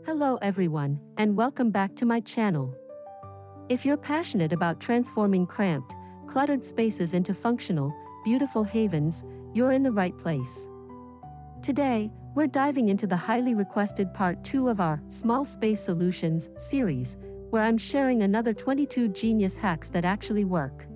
Hello everyone, and welcome back to my channel. If you're passionate about transforming cramped, cluttered spaces into functional, beautiful havens, you're in the right place. Today, we're diving into the highly requested part 2 of our Small Space Solutions series, where I'm sharing another 22 genius hacks that actually work.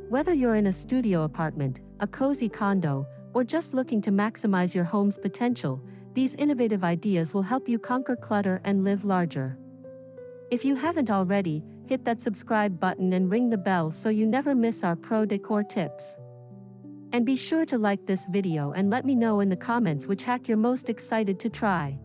Whether you're in a studio apartment, a cozy condo, or just looking to maximize your home's potential, these innovative ideas will help you conquer clutter and live larger. If you haven't already, hit that subscribe button and ring the bell so you never miss our pro decor tips. And be sure to like this video and let me know in the comments which hack you're most excited to try.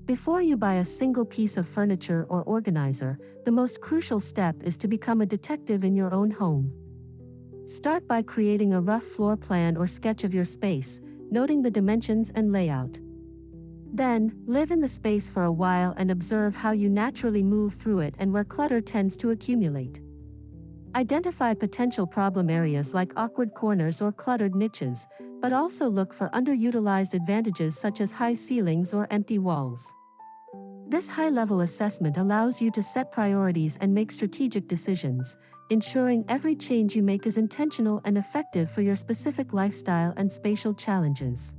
Before you buy a single piece of furniture or organizer, the most crucial step is to become a detective in your own home. Start by creating a rough floor plan or sketch of your space, noting the dimensions and layout. Then, live in the space for a while and observe how you naturally move through it and where clutter tends to accumulate. Identify potential problem areas like awkward corners or cluttered niches, but also look for underutilized advantages such as high ceilings or empty walls. This high-level assessment allows you to set priorities and make strategic decisions, ensuring every change you make is intentional and effective for your specific lifestyle and spatial challenges.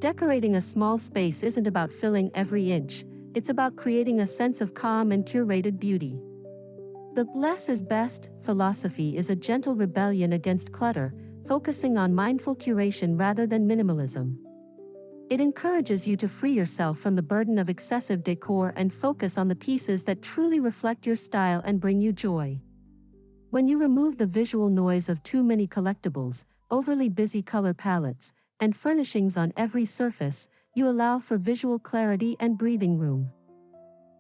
Decorating a small space isn't about filling every inch, it's about creating a sense of calm and curated beauty. The less is best philosophy is a gentle rebellion against clutter, focusing on mindful curation rather than minimalism. It encourages you to free yourself from the burden of excessive decor and focus on the pieces that truly reflect your style and bring you joy. When you remove the visual noise of too many collectibles, overly busy color palettes, and furnishings on every surface, you allow for visual clarity and breathing room.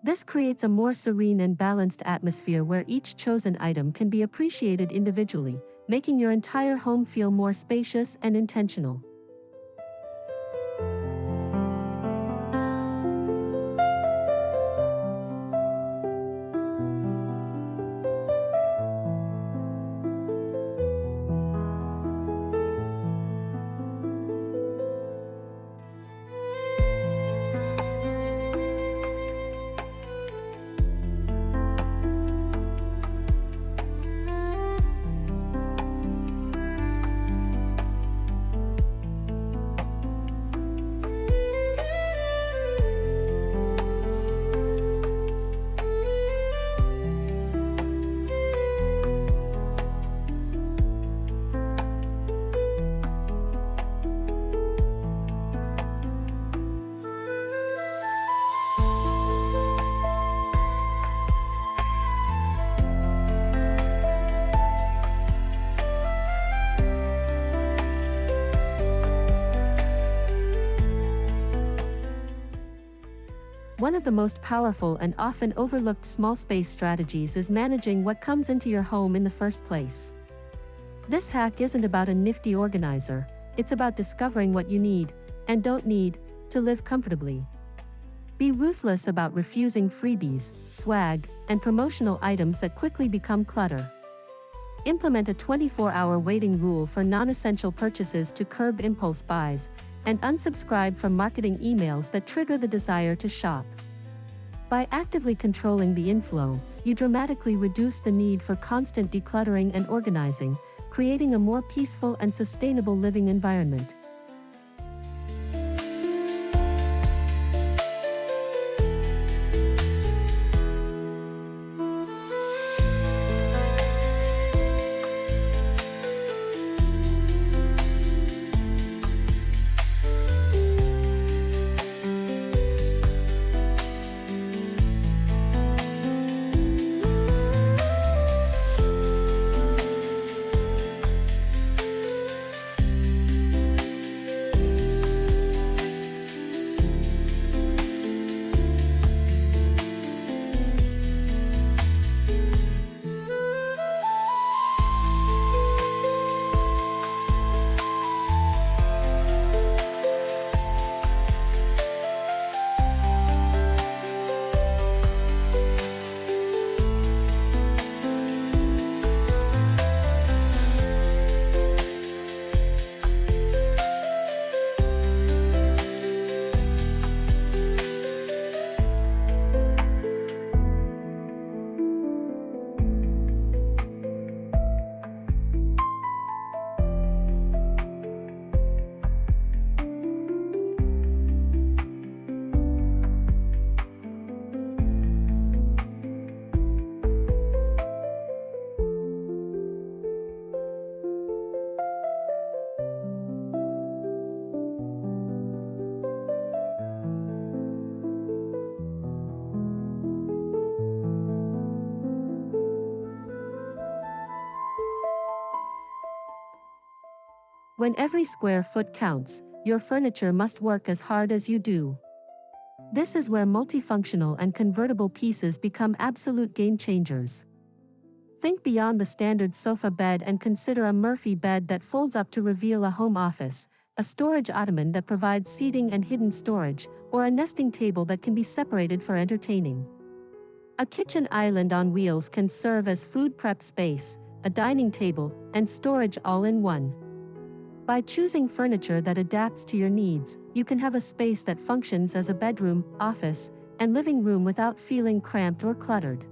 This creates a more serene and balanced atmosphere where each chosen item can be appreciated individually, making your entire home feel more spacious and intentional. One of the most powerful and often overlooked small space strategies is managing what comes into your home in the first place. This hack isn't about a nifty organizer, it's about discovering what you need, and don't need, to live comfortably. Be ruthless about refusing freebies, swag, and promotional items that quickly become clutter. Implement a 24-hour waiting rule for non-essential purchases to curb impulse buys, and unsubscribe from marketing emails that trigger the desire to shop. By actively controlling the inflow, you dramatically reduce the need for constant decluttering and organizing, creating a more peaceful and sustainable living environment. When every square foot counts, your furniture must work as hard as you do. This is where multifunctional and convertible pieces become absolute game changers. Think beyond the standard sofa bed and consider a Murphy bed that folds up to reveal a home office, a storage ottoman that provides seating and hidden storage, or a nesting table that can be separated for entertaining. A kitchen island on wheels can serve as food prep space, a dining table, and storage all in one. By choosing furniture that adapts to your needs, you can have a space that functions as a bedroom, office, and living room without feeling cramped or cluttered.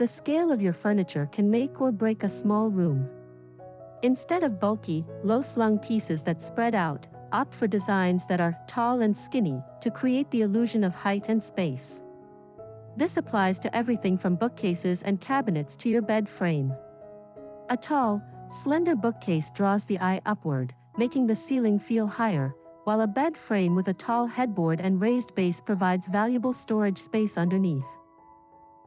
The scale of your furniture can make or break a small room. Instead of bulky, low-slung pieces that spread out, opt for designs that are tall and skinny to create the illusion of height and space. This applies to everything from bookcases and cabinets to your bed frame. A tall, slender bookcase draws the eye upward, making the ceiling feel higher, while a bed frame with a tall headboard and raised base provides valuable storage space underneath.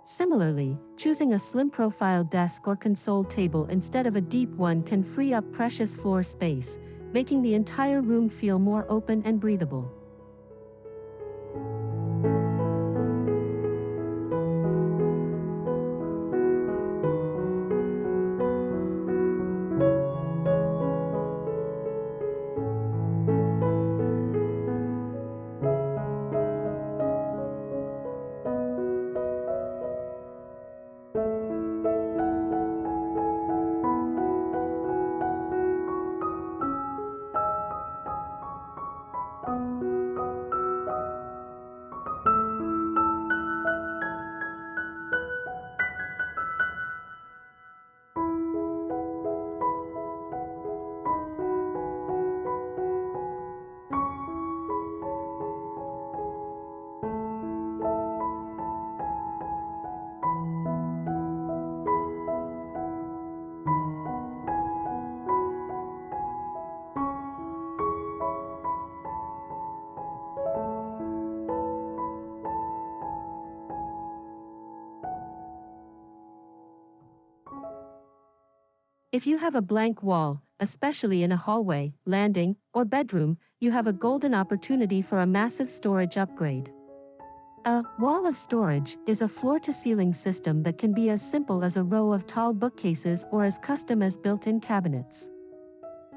Similarly, choosing a slim-profile desk or console table instead of a deep one can free up precious floor space, making the entire room feel more open and breathable. If you have a blank wall, especially in a hallway, landing, or bedroom, you have a golden opportunity for a massive storage upgrade. A wall of storage is a floor-to-ceiling system that can be as simple as a row of tall bookcases or as custom as built-in cabinets.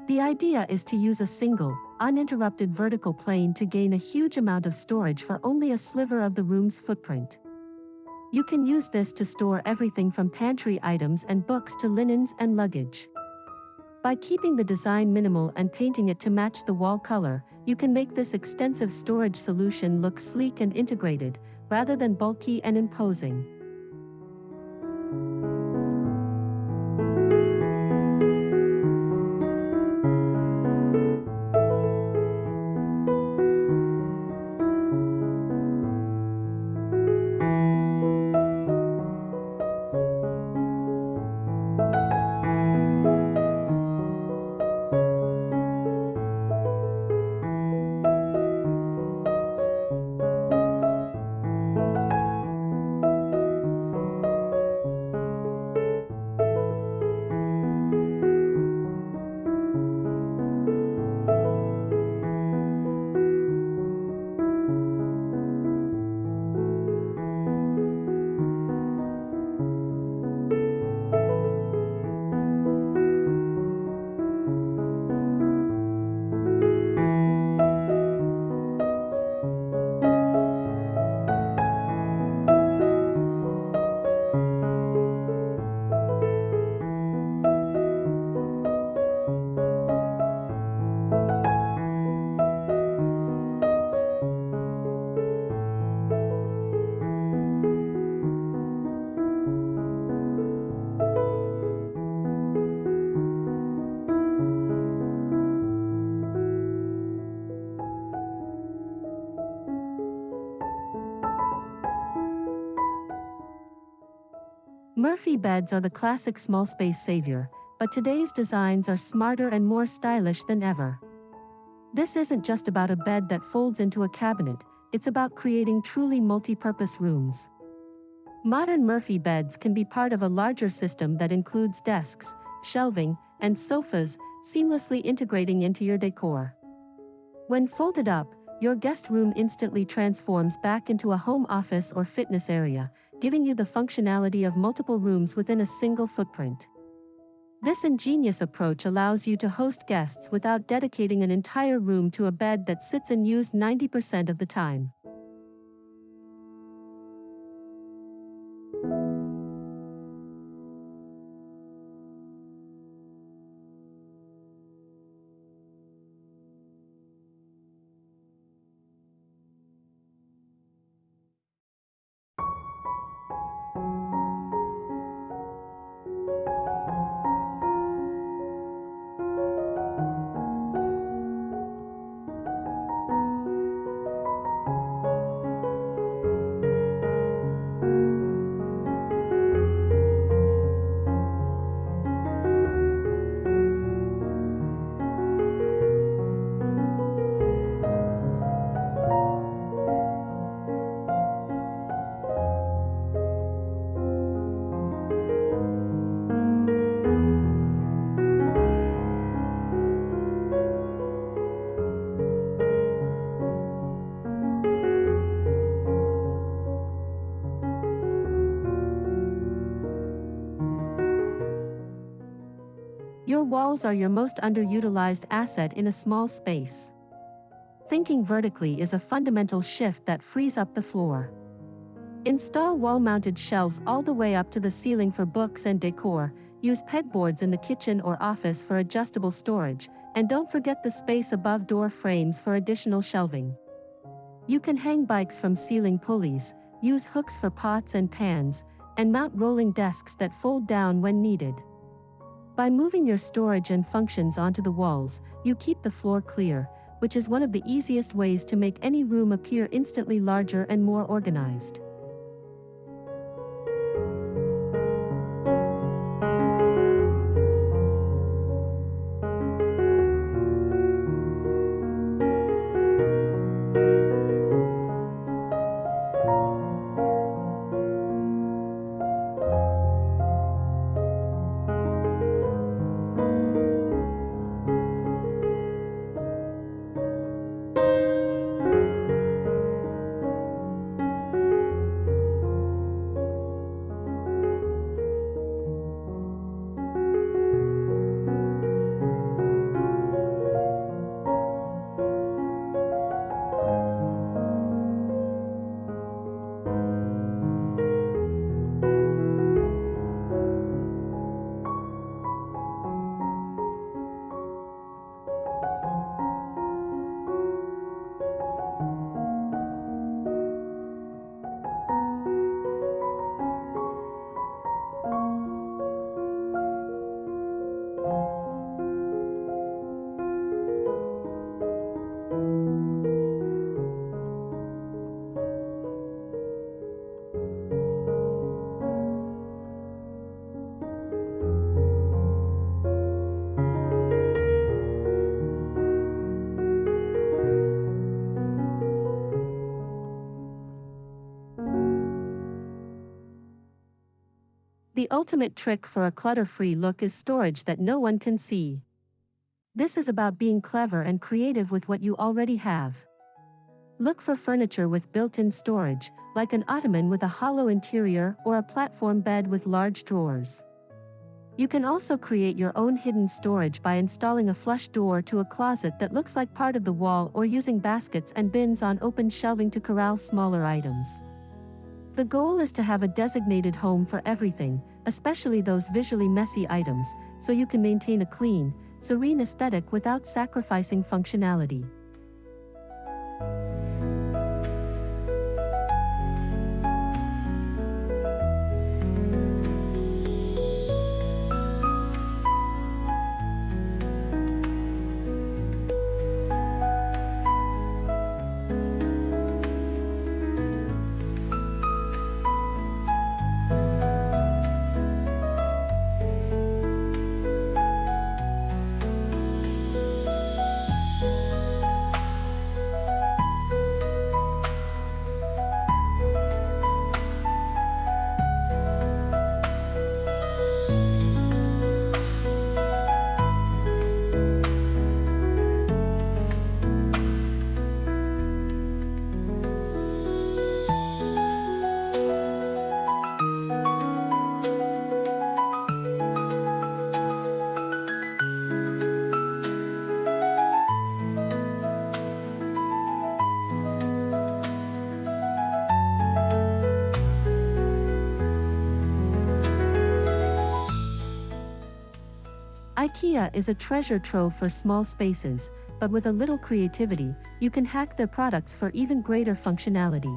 The idea is to use a single, uninterrupted vertical plane to gain a huge amount of storage for only a sliver of the room's footprint. You can use this to store everything from pantry items and books to linens and luggage. By keeping the design minimal and painting it to match the wall color, you can make this extensive storage solution look sleek and integrated, rather than bulky and imposing. Murphy beds are the classic small space savior, but today's designs are smarter and more stylish than ever. This isn't just about a bed that folds into a cabinet, it's about creating truly multi-purpose rooms. Modern Murphy beds can be part of a larger system that includes desks, shelving, and sofas, seamlessly integrating into your decor. When folded up, your guest room instantly transforms back into a home office or fitness area, giving you the functionality of multiple rooms within a single footprint. This ingenious approach allows you to host guests without dedicating an entire room to a bed that sits unused 90% of the time. Your walls are your most underutilized asset in a small space. Thinking vertically is a fundamental shift that frees up the floor. Install wall-mounted shelves all the way up to the ceiling for books and decor, use pegboards in the kitchen or office for adjustable storage, and don't forget the space above door frames for additional shelving. You can hang bikes from ceiling pulleys, use hooks for pots and pans, and mount rolling desks that fold down when needed. By moving your storage and functions onto the walls, you keep the floor clear, which is one of the easiest ways to make any room appear instantly larger and more organized. The ultimate trick for a clutter-free look is storage that no one can see. This is about being clever and creative with what you already have. Look for furniture with built-in storage, like an ottoman with a hollow interior or a platform bed with large drawers. You can also create your own hidden storage by installing a flush door to a closet that looks like part of the wall or using baskets and bins on open shelving to corral smaller items. The goal is to have a designated home for everything, especially those visually messy items, so you can maintain a clean, serene aesthetic without sacrificing functionality. IKEA is a treasure trove for small spaces, but with a little creativity, you can hack their products for even greater functionality.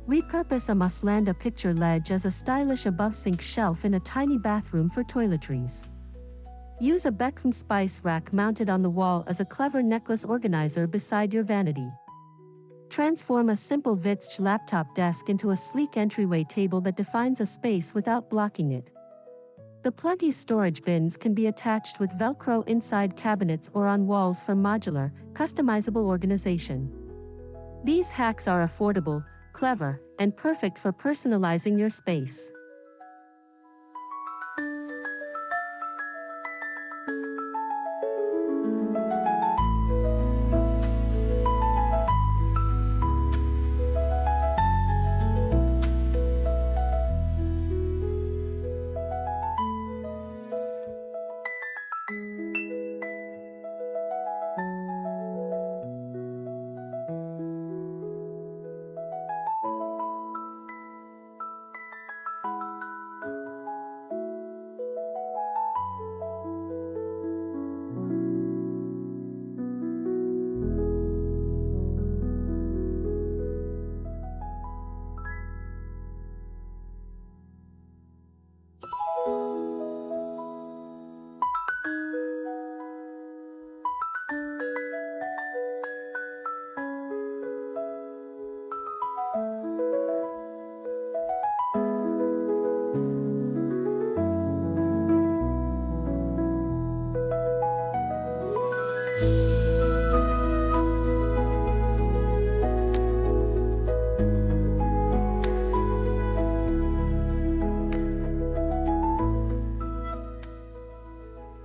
Repurpose a Moslanda picture ledge as a stylish above-sink shelf in a tiny bathroom for toiletries. Use a Beckham spice rack mounted on the wall as a clever necklace organizer beside your vanity. Transform a simple Vitsch laptop desk into a sleek entryway table that defines a space without blocking it. The pluggy storage bins can be attached with Velcro inside cabinets or on walls for modular, customizable organization. These hacks are affordable, clever, and perfect for personalizing your space.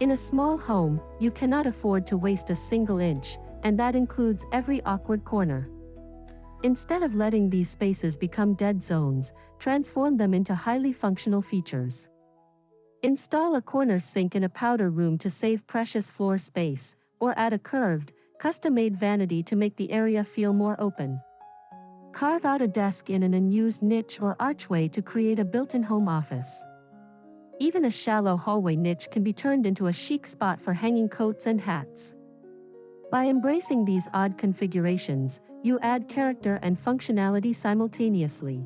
In a small home, you cannot afford to waste a single inch, and that includes every awkward corner. Instead of letting these spaces become dead zones, transform them into highly functional features. Install a corner sink in a powder room to save precious floor space, or add a curved, custom-made vanity to make the area feel more open. Carve out a desk in an unused niche or archway to create a built-in home office. Even a shallow hallway niche can be turned into a chic spot for hanging coats and hats. By embracing these odd configurations, you add character and functionality simultaneously.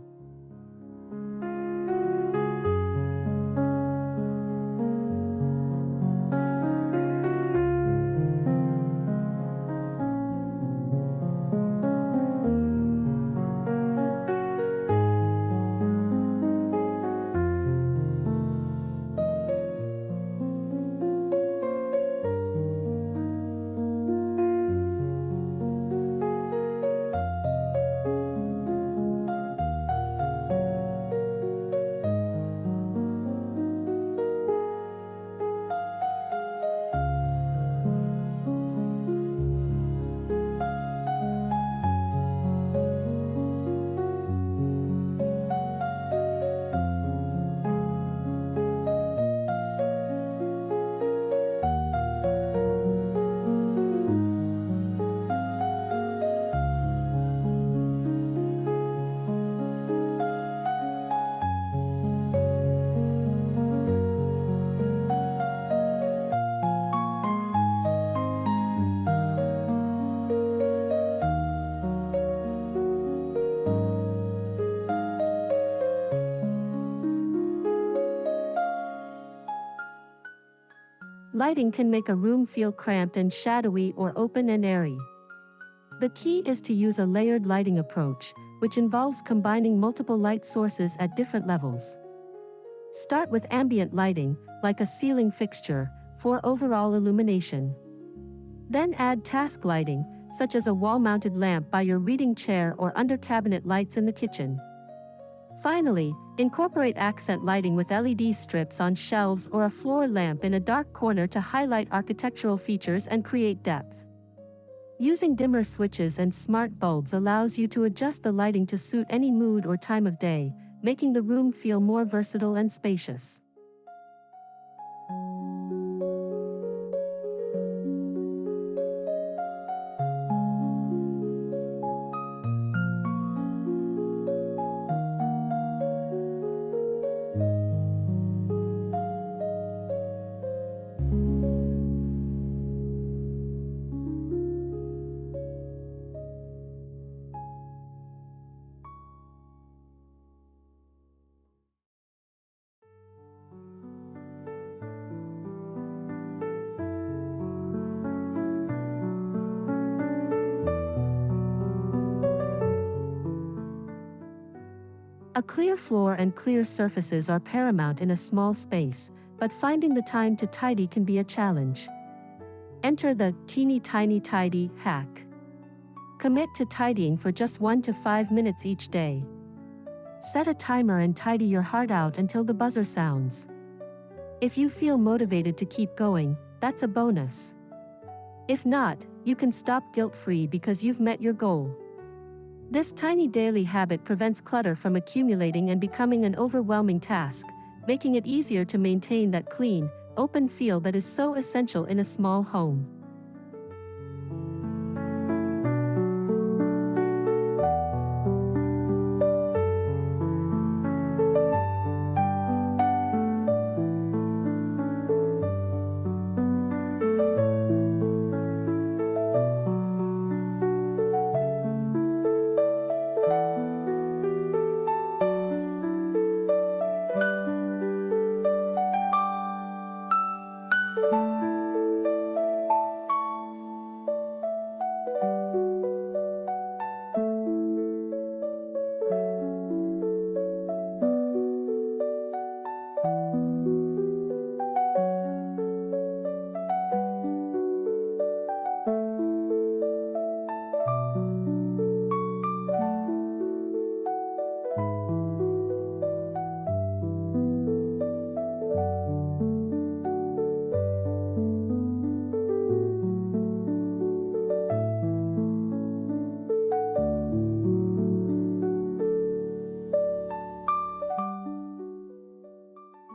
Lighting can make a room feel cramped and shadowy or open and airy. The key is to use a layered lighting approach, which involves combining multiple light sources at different levels. Start with ambient lighting, like a ceiling fixture, for overall illumination. Then add task lighting, such as a wall-mounted lamp by your reading chair or under cabinet lights in the kitchen. Finally, incorporate accent lighting with LED strips on shelves or a floor lamp in a dark corner to highlight architectural features and create depth. Using dimmer switches and smart bulbs allows you to adjust the lighting to suit any mood or time of day, making the room feel more versatile and spacious. A clear floor and clear surfaces are paramount in a small space, but finding the time to tidy can be a challenge. Enter the teeny tiny tidy hack. Commit to tidying for just 1 to 5 minutes each day. Set a timer and tidy your heart out until the buzzer sounds. If you feel motivated to keep going, that's a bonus. If not, you can stop guilt-free because you've met your goal. This tiny daily habit prevents clutter from accumulating and becoming an overwhelming task, making it easier to maintain that clean, open feel that is so essential in a small home.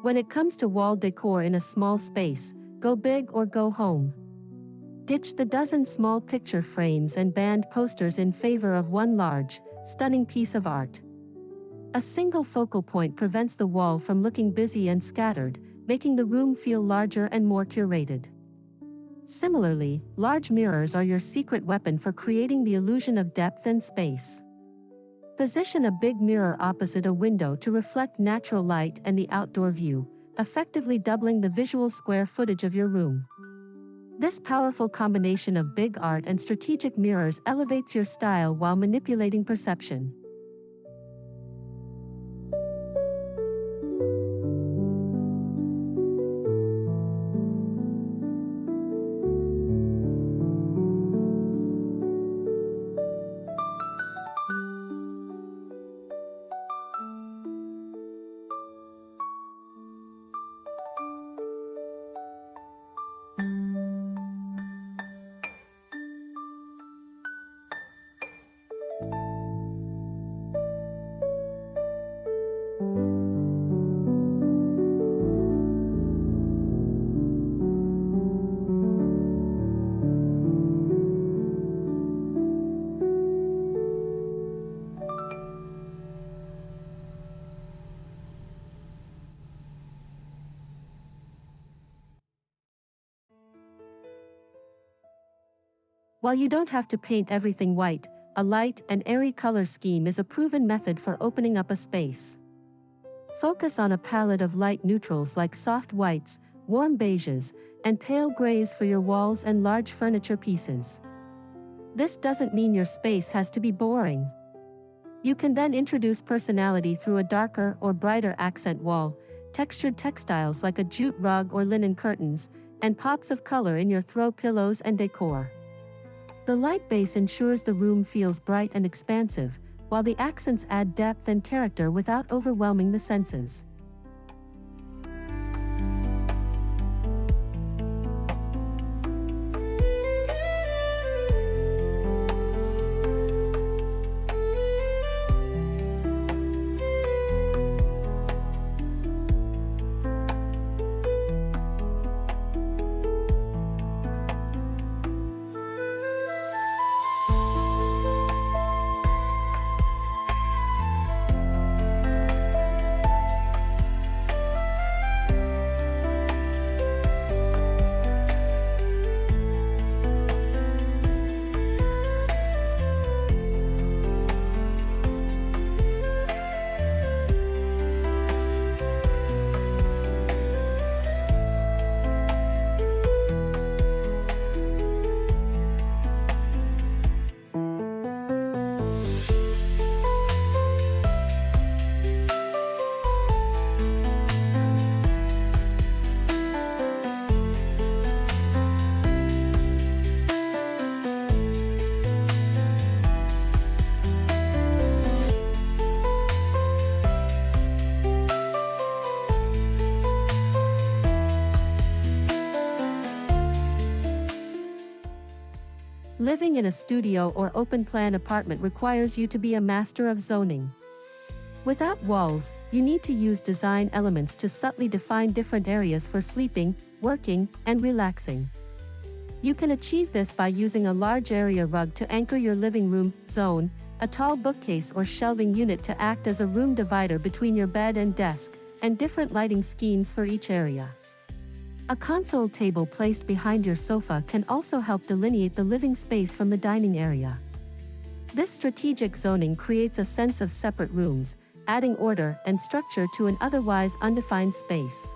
When it comes to wall decor in a small space, go big or go home. Ditch the dozen small picture frames and band posters in favor of one large, stunning piece of art. A single focal point prevents the wall from looking busy and scattered, making the room feel larger and more curated. Similarly, large mirrors are your secret weapon for creating the illusion of depth and space. Position a big mirror opposite a window to reflect natural light and the outdoor view, effectively doubling the visual square footage of your room. This powerful combination of big art and strategic mirrors elevates your style while manipulating perception. While you don't have to paint everything white, a light and airy color scheme is a proven method for opening up a space. Focus on a palette of light neutrals like soft whites, warm beiges, and pale grays for your walls and large furniture pieces. This doesn't mean your space has to be boring. You can then introduce personality through a darker or brighter accent wall, textured textiles like a jute rug or linen curtains, and pops of color in your throw pillows and decor. The light base ensures the room feels bright and expansive, while the accents add depth and character without overwhelming the senses. Living in a studio or open-plan apartment requires you to be a master of zoning. Without walls, you need to use design elements to subtly define different areas for sleeping, working, and relaxing. You can achieve this by using a large area rug to anchor your living room zone, a tall bookcase or shelving unit to act as a room divider between your bed and desk, and different lighting schemes for each area. A console table placed behind your sofa can also help delineate the living space from the dining area. This strategic zoning creates a sense of separate rooms, adding order and structure to an otherwise undefined space.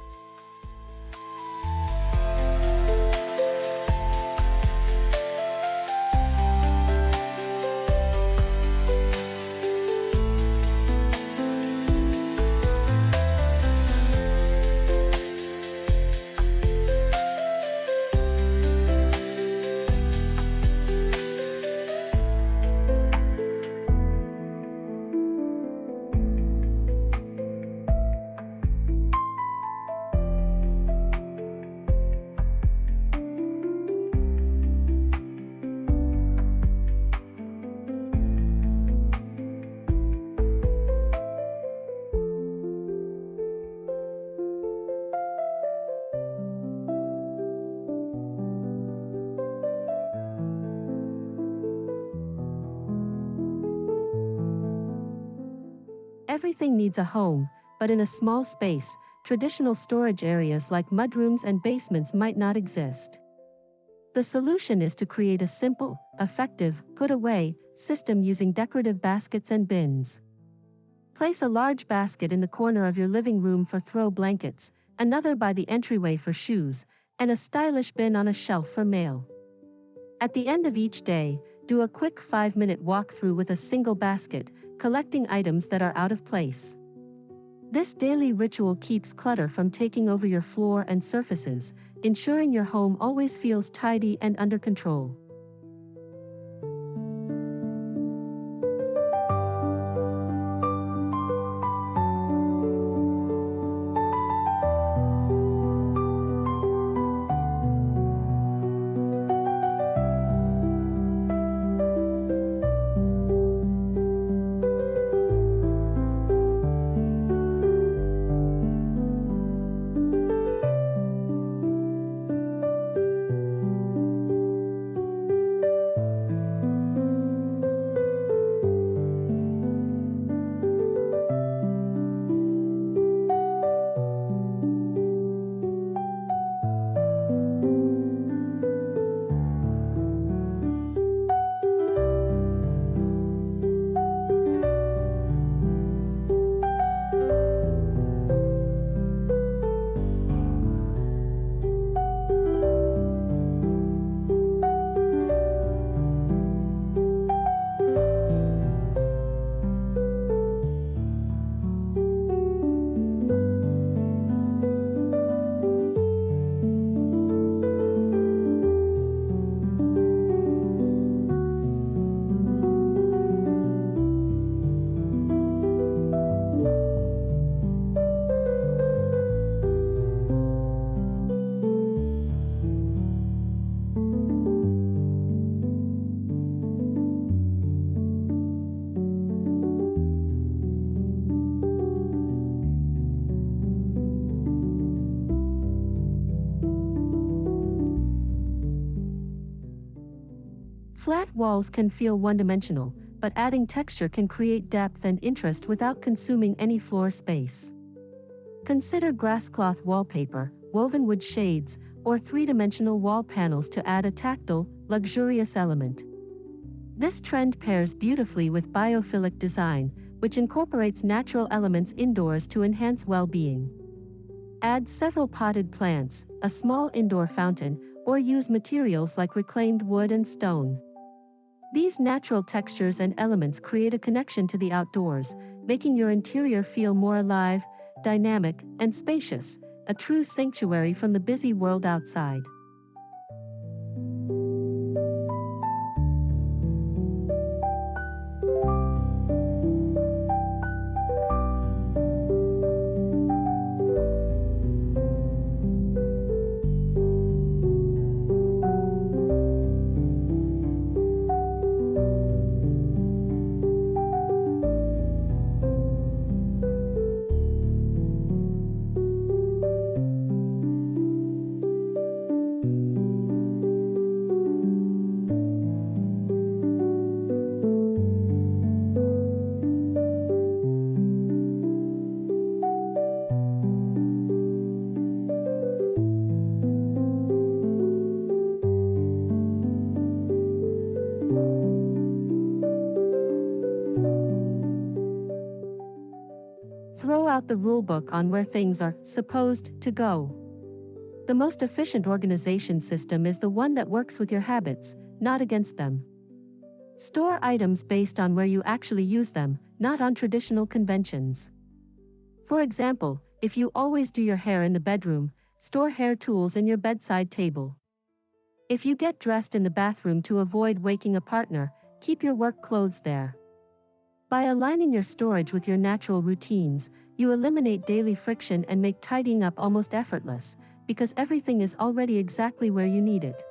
Everything needs a home, but in a small space, traditional storage areas like mudrooms and basements might not exist. The solution is to create a simple, effective, put-away system using decorative baskets and bins. Place a large basket in the corner of your living room for throw blankets, another by the entryway for shoes, and a stylish bin on a shelf for mail. At the end of each day, do a quick 5-minute walkthrough with a single basket, collecting items that are out of place. This daily ritual keeps clutter from taking over your floor and surfaces, ensuring your home always feels tidy and under control. Flat walls can feel one-dimensional, but adding texture can create depth and interest without consuming any floor space. Consider grasscloth wallpaper, woven wood shades, or three-dimensional wall panels to add a tactile, luxurious element. This trend pairs beautifully with biophilic design, which incorporates natural elements indoors to enhance well-being. Add several potted plants, a small indoor fountain, or use materials like reclaimed wood and stone. These natural textures and elements create a connection to the outdoors, making your interior feel more alive, dynamic, and spacious, a true sanctuary from the busy world outside. Throw out the rulebook on where things are supposed to go. The most efficient organization system is the one that works with your habits, not against them. Store items based on where you actually use them, not on traditional conventions. For example, if you always do your hair in the bedroom, store hair tools in your bedside table. If you get dressed in the bathroom to avoid waking a partner, keep your work clothes there. By aligning your storage with your natural routines, you eliminate daily friction and make tidying up almost effortless, because everything is already exactly where you need it.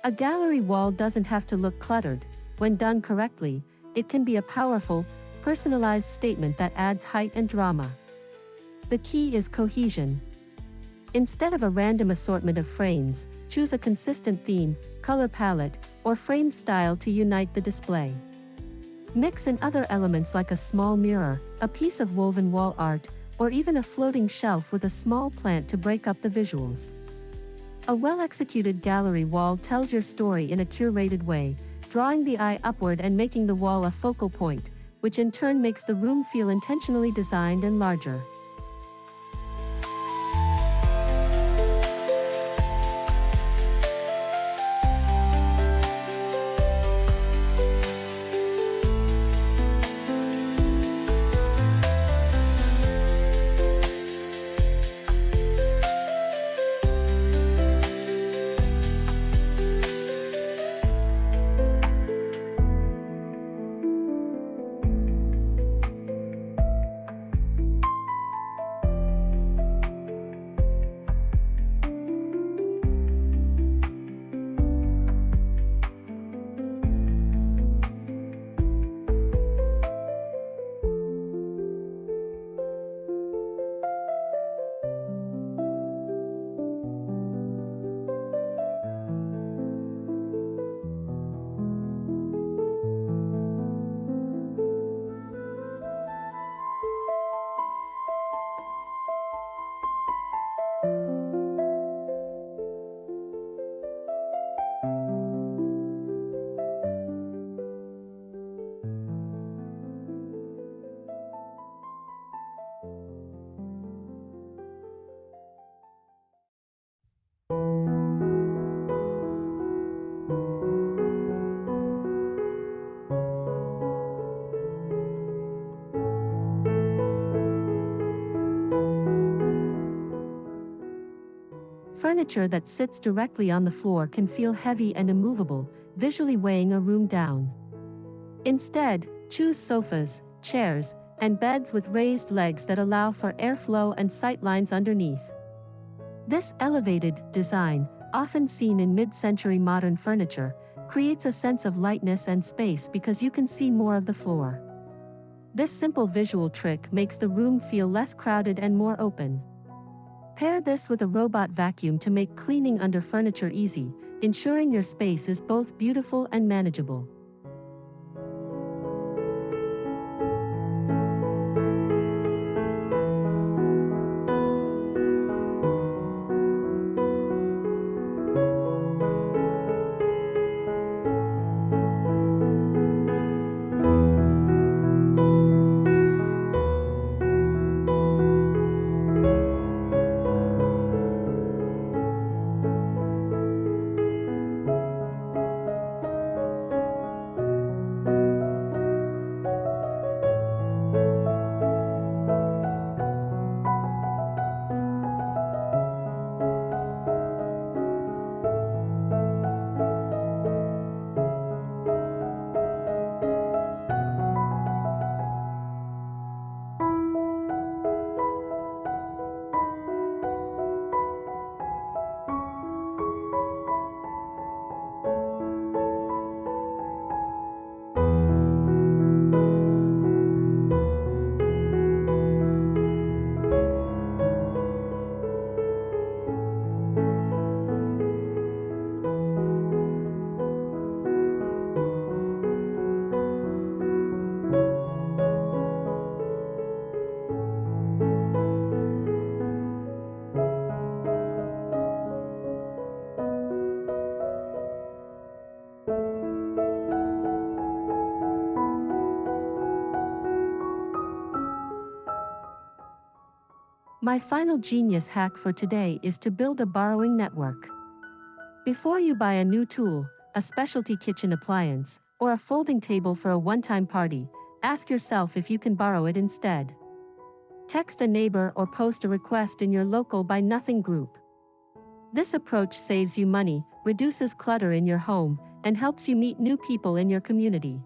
A gallery wall doesn't have to look cluttered. When done correctly, it can be a powerful, personalized statement that adds height and drama. The key is cohesion. Instead of a random assortment of frames, choose a consistent theme, color palette, or frame style to unite the display. Mix in other elements like a small mirror, a piece of woven wall art, or even a floating shelf with a small plant to break up the visuals. A well-executed gallery wall tells your story in a curated way, drawing the eye upward and making the wall a focal point, which in turn makes the room feel intentionally designed and larger. Furniture that sits directly on the floor can feel heavy and immovable, visually weighing a room down. Instead, choose sofas, chairs, and beds with raised legs that allow for airflow and sight lines underneath. This elevated design, often seen in mid-century modern furniture, creates a sense of lightness and space because you can see more of the floor. This simple visual trick makes the room feel less crowded and more open. Pair this with a robot vacuum to make cleaning under furniture easy, ensuring your space is both beautiful and manageable. My final genius hack for today is to build a borrowing network. Before you buy a new tool, a specialty kitchen appliance, or a folding table for a one-time party, ask yourself if you can borrow it instead. Text a neighbor or post a request in your local Buy Nothing group. This approach saves you money, reduces clutter in your home, and helps you meet new people in your community.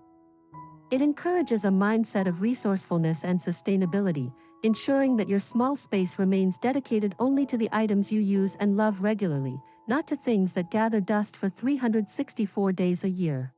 It encourages a mindset of resourcefulness and sustainability, ensuring that your small space remains dedicated only to the items you use and love regularly, not to things that gather dust for 364 days a year.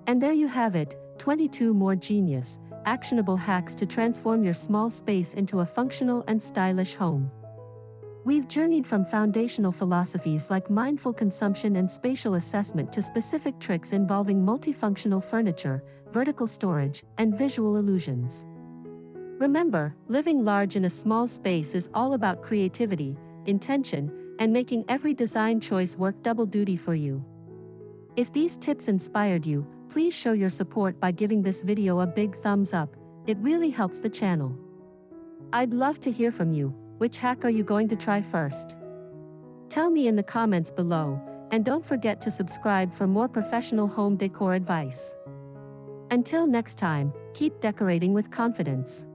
And there you have it, 22 more genius, actionable hacks to transform your small space into a functional and stylish home. We've journeyed from foundational philosophies like mindful consumption and spatial assessment to specific tricks involving multifunctional furniture, vertical storage, and visual illusions. Remember, living large in a small space is all about creativity, intention, and making every design choice work double duty for you. If these tips inspired you, please show your support by giving this video a big thumbs up. It really helps the channel. I'd love to hear from you. Which hack are you going to try first? Tell me in the comments below, and don't forget to subscribe for more professional home decor advice. Until next time, keep decorating with confidence.